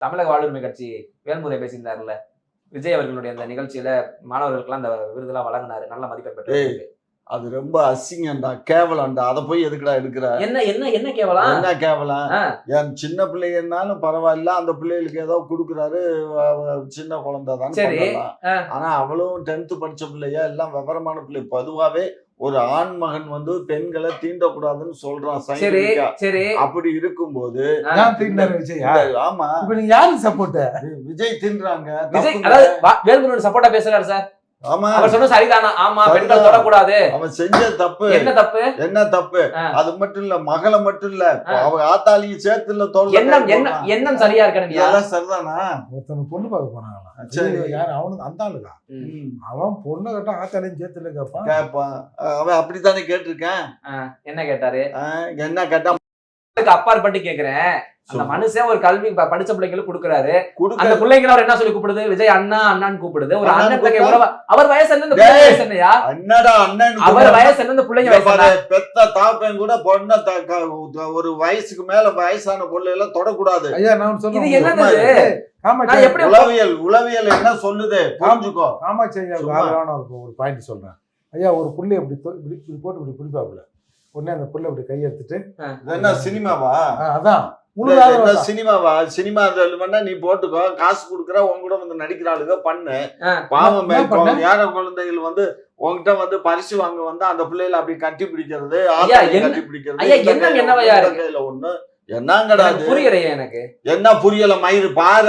தமிழக வாழ்வுரிமை கட்சி வேல்முறை பேசியிருந்தாருல்ல, விஜய் அவர்களுடைய அந்த நிகழ்ச்சியில மாணவர்களுக்கெல்லாம் அந்த விருதெல்லாம் வழங்கினாரு, நல்ல மதிப்பெண் பெற்று. அது ரொம்ப அசிங்கம்டா, கேவலம்டா. அதை போய் எதுக்குடா எடுக்கிற? என்ன என்ன என்ன கேவலம்? என்ன கேவலம்? என் சின்ன பிள்ளைங்கன்னாலும் பரவாயில்ல, அந்த பிள்ளைகளுக்கு ஏதோ கொடுக்குறாரு, சின்ன குழந்தை தான். சரி. ஆனா அவளும் 10th படிச்ச பிள்ளையா, எல்லாம் விவரமான பிள்ளை. பொதுவாவே ஒரு ஆண் மகன் வந்து பெண்களை தீண்டக்கூடாதுன்னு சொல்றான். சரி. அப்படி இருக்கும்போது ஆமா, நீங்க யாருக்கு சப்போர்ட்? விஜய் தின்றாங்க. விஜய் அதாவது வேல்முருகன் சப்போர்ட்டா பேசுறாரு சார். ஆமா, அவர் சொன்ன சரிதானா? ஆமா, பெண்கள் தொடக்கூடாது. அவன் செஞ்ச தப்பு என்ன தப்பு? என்ன தப்பு? அது மட்டும் இல்ல, மகளை மட்டும் இல்ல, அவங்க ஆத்தாலையும் சேர்த்துல எண்ணம் சரியா இருக்கணும். அதெல்லாம் சரிதானா? ஒருத்தவங்க பொண்ணு பார்க்க போனாங்களா? யாரு அவனுக்கு? அந்த ஆளுக்கா? அவன் பொண்ணு கட்ட ஆத்தாலையும் சேர்த்துல கேட்பான். அவன் அப்படித்தானே கேட்டிருக்கேன். என்ன கேட்டாரு? என்ன கேட்டா அப்பாற்பட்டு கேக்குறேன். அந்த மனுஷன் ஒரு கல்வி படிச்ச பிள்ளைங்களுக்கு கொடுக்குறாரு. அந்த பிள்ளைங்களை அவர் என்ன சொல்லி கூப்பிடுது? விஜய் அண்ணா அண்ணான்னு கூப்பிடுது. ஒரு அண்ணன் உறவா? அவர் வயசு என்ன? வயசு என்னையா? அண்ணடா அண்ணன். அவர் வயசு என்ன? பிள்ளைங்க வயசு பெத்த தாப்பன் கூட பொண்ண ஒரு வயசுக்கு மேல வயசான பொண்ணு எல்லாம் தொடக்கூடாது. ஐயா நான் சொல்றேன், இது என்னது? உளவியல் என்ன சொல்லுது புரிஞ்சுக்கோ. காமாட்சி ஐயா ஒரு பாயிண்ட் சொல்றேன். ஐயா ஒரு புள்ளை இப்படி போட்டு இப்படி பிடிப்பாப்புல, உடனே அந்த புள்ளை இப்படி கையெடுத்துட்டு, என்ன சினிமாவா? அதான் சினிமாவா? சினிமா நீ போட்டுக்கோ, காசு குடுக்குற, உங்க கூட வந்து நடிக்கிறாளுங்க, பண்ணு. பாவம் யார குழந்தைகள் வந்து உங்ககிட்ட வந்து பரிசு வாங்க வந்து அந்த பிள்ளைகளை அப்படி கட்டி பிடிக்கிறது, கட்டி பிடிக்கிறது ஒண்ணு. என்னங்கடா புரியலையே எனக்கு. என்ன புரியல மயிறு பாரு.